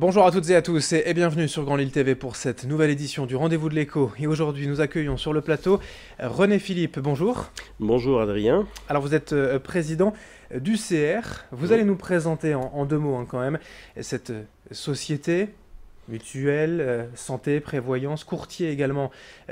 Bonjour à toutes et à tous et bienvenue sur Grand Lille TV pour cette nouvelle édition du Rendez-vous de l'Écho. Et aujourd'hui, nous accueillons sur le plateau René Philippe. Bonjour. Bonjour Adrien. Alors vous êtes président du CR. Vous allez nous présenter en deux mots quand même cette société mutuelle, santé, prévoyance, courtier également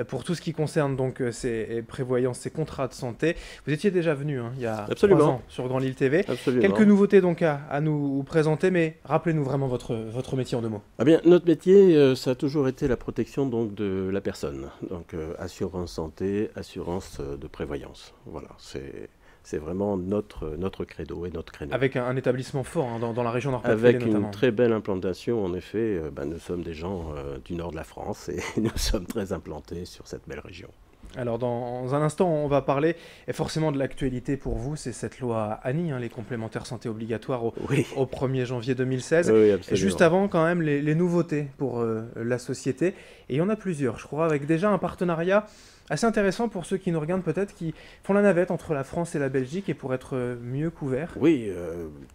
pour tout ce qui concerne donc ces prévoyances, ces contrats de santé. Vous étiez déjà venu il y a Absolument. 3 ans sur Grand Lille TV. Absolument. Quelques nouveautés donc à nous présenter, mais rappelez-nous vraiment votre métier en deux mots. Ah bien, notre métier, ça a toujours été la protection donc, de la personne. Donc assurance santé, assurance de prévoyance. Voilà, c'est vraiment notre credo et notre créneau. Avec un établissement fort dans la région Nord-Pas-de-Calais Avec notamment. une très belle implantation, en effet, nous sommes des gens du nord de la France et nous sommes très implantés sur cette belle région. Alors dans un instant, on va parler forcément de l'actualité pour vous, c'est cette loi Annie, les complémentaires santé obligatoires au 1er janvier 2016. Oui, absolument. Juste avant quand même les nouveautés pour la société, et il y en a plusieurs, je crois, avec déjà un partenariat assez intéressant pour ceux qui nous regardent peut-être, qui font la navette entre la France et la Belgique et pour être mieux couverts. Oui,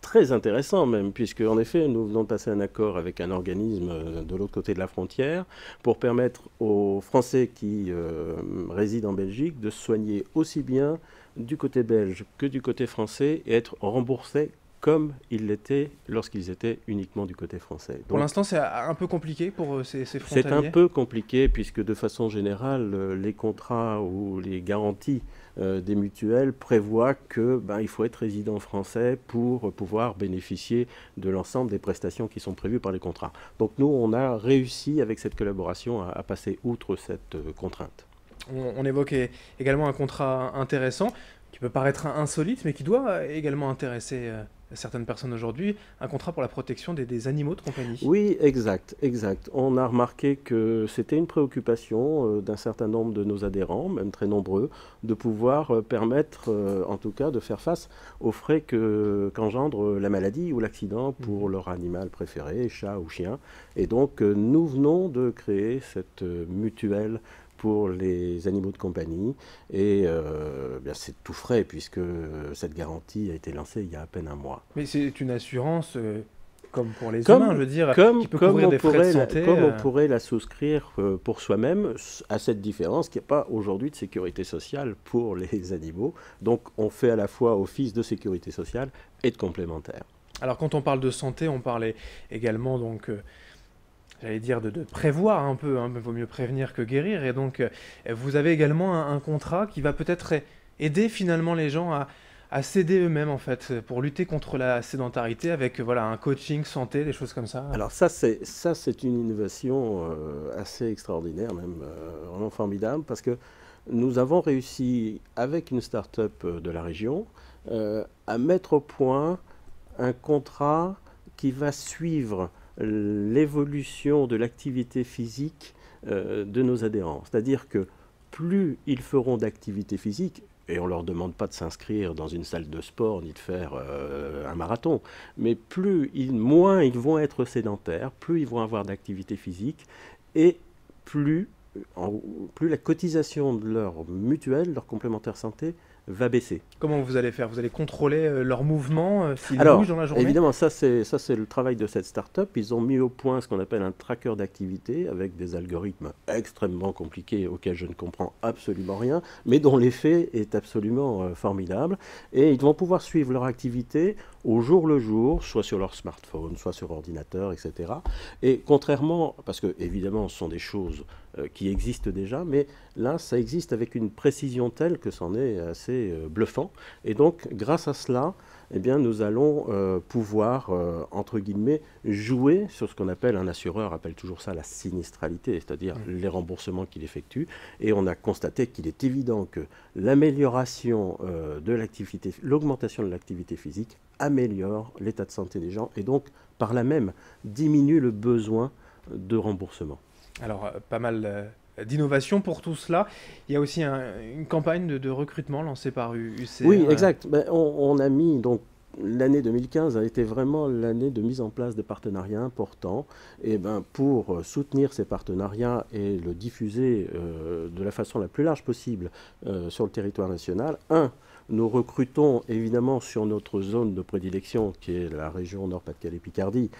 très intéressant même, puisque en effet, nous venons de passer un accord avec un organisme de l'autre côté de la frontière pour permettre aux Français qui résident en Belgique de se soigner aussi bien du côté belge que du côté français et être remboursés comme ils l'étaient lorsqu'ils étaient uniquement du côté français. Pour l'instant, c'est un peu compliqué pour ces frontaliers. C'est un peu compliqué puisque de façon générale, les contrats ou les garanties des mutuelles prévoient que il faut être résident français pour pouvoir bénéficier de l'ensemble des prestations qui sont prévues par les contrats. Donc nous, on a réussi avec cette collaboration à passer outre cette contrainte. On évoque également un contrat intéressant qui peut paraître insolite, mais qui doit également intéresser certaines personnes aujourd'hui, un contrat pour la protection des animaux de compagnie. Oui, exact. On a remarqué que c'était une préoccupation d'un certain nombre de nos adhérents, même très nombreux, de pouvoir permettre, en tout cas, de faire face aux frais qu'engendre la maladie ou l'accident pour leur animal préféré, chat ou chien. Et donc, nous venons de créer cette mutuelle pour les animaux de compagnie et c'est tout frais puisque cette garantie a été lancée il y a à peine un mois. Mais c'est une assurance comme pour les humains, je veux dire, qui peut couvrir des frais de santé. Comme on pourrait la souscrire pour soi-même, à cette différence qu'il n'y a pas aujourd'hui de sécurité sociale pour les animaux. Donc on fait à la fois office de sécurité sociale et de complémentaire. Alors quand on parle de santé, on parlait également donc... j'allais dire de prévoir un peu, mais vaut mieux prévenir que guérir. Et donc, vous avez également un contrat qui va peut-être aider finalement les gens à s'aider eux-mêmes, en fait, pour lutter contre la sédentarité avec un coaching santé, des choses comme ça. Alors ça, c'est une innovation assez extraordinaire, même vraiment formidable, parce que nous avons réussi, avec une start-up de la région, à mettre au point un contrat qui va suivre l'évolution de l'activité physique de nos adhérents. C'est-à-dire que plus ils feront d'activité physique, et on ne leur demande pas de s'inscrire dans une salle de sport ni de faire un marathon, mais moins ils vont être sédentaires, plus ils vont avoir d'activité physique, et plus la cotisation de leur mutuelle, leur complémentaire santé, va baisser. Comment vous allez faire? Vous allez contrôler leurs mouvements, s'ils bougent dans la journée? Évidemment, ça c'est le travail de cette start-up. Ils ont mis au point ce qu'on appelle un tracker d'activité avec des algorithmes extrêmement compliqués auxquels je ne comprends absolument rien, mais dont l'effet est absolument formidable. Et ils vont pouvoir suivre leur activité au jour le jour, soit sur leur smartphone, soit sur ordinateur, etc. Et contrairement, parce que évidemment ce sont des choses qui existent déjà, mais là ça existe avec une précision telle que c'en est assez bluffant. Et donc grâce à cela, eh bien, nous allons pouvoir, entre guillemets, jouer sur ce qu'on appelle, un assureur appelle toujours ça la sinistralité, c'est-à-dire les remboursements qu'il effectue. Et on a constaté qu'il est évident que l'amélioration de l'activité, l'augmentation de l'activité physique améliore l'état de santé des gens et donc, par là même, diminue le besoin de remboursement. Alors, pas mal d'innovation pour tout cela. Il y a aussi une campagne de recrutement lancée par UCR. Oui, exact. On a mis, donc, l'année 2015 a été vraiment l'année de mise en place de partenariats importants. Et pour soutenir ces partenariats et le diffuser de la façon la plus large possible sur le territoire national, Nous recrutons évidemment sur notre zone de prédilection, qui est la région Nord-Pas-de-Calais-Picardie,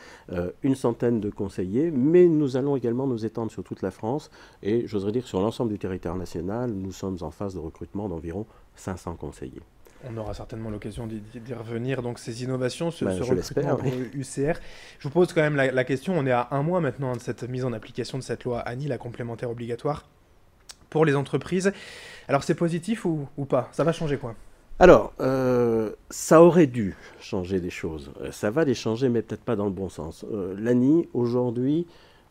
une centaine de conseillers, mais nous allons également nous étendre sur toute la France et j'oserais dire sur l'ensemble du territoire national, nous sommes en phase de recrutement d'environ 500 conseillers. On aura certainement l'occasion d'y revenir. Donc ces innovations, ce Je recrutement l'espère, pour oui. UCR. Je vous pose quand même la question, on est à un mois maintenant de cette mise en application de cette loi ANI, la complémentaire obligatoire, pour les entreprises. Alors c'est positif ou pas? Ça va changer quoi? Alors, ça aurait dû changer des choses. Ça va les changer, mais peut-être pas dans le bon sens. L'ANI, aujourd'hui,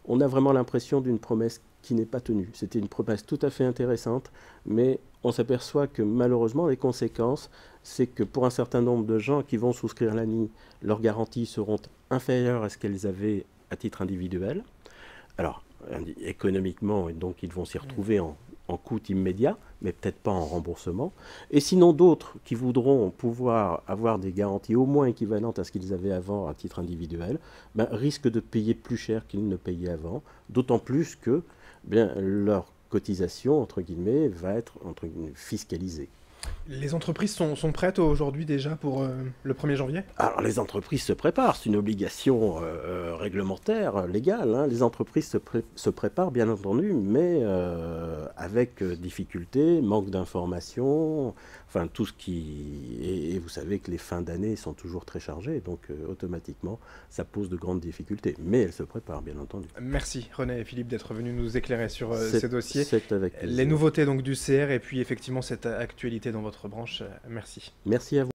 on a vraiment l'impression d'une promesse qui n'est pas tenue. C'était une promesse tout à fait intéressante, mais on s'aperçoit que malheureusement, les conséquences, c'est que pour un certain nombre de gens qui vont souscrire l'ANI, leurs garanties seront inférieures à ce qu'elles avaient à titre individuel. Alors, économiquement, et donc ils vont s'y retrouver en coût immédiat, mais peut-être pas en remboursement. Et sinon d'autres qui voudront pouvoir avoir des garanties au moins équivalentes à ce qu'ils avaient avant à titre individuel, risquent de payer plus cher qu'ils ne payaient avant, d'autant plus que leur cotisation, entre guillemets, va être fiscalisée. Les entreprises sont prêtes aujourd'hui déjà pour le 1er janvier? Alors les entreprises se préparent, c'est une obligation réglementaire, légale, hein. Les entreprises se préparent bien entendu, mais avec difficulté, manque d'informations, enfin tout ce qui... Et vous savez que les fins d'année sont toujours très chargées, donc automatiquement ça pose de grandes difficultés, mais elles se préparent bien entendu. Merci René et Philippe d'être venus nous éclairer sur ces dossiers. C'est avec plaisir. Les nouveautés donc du CR et puis effectivement cette actualité dans votre branche. Merci. Merci à vous.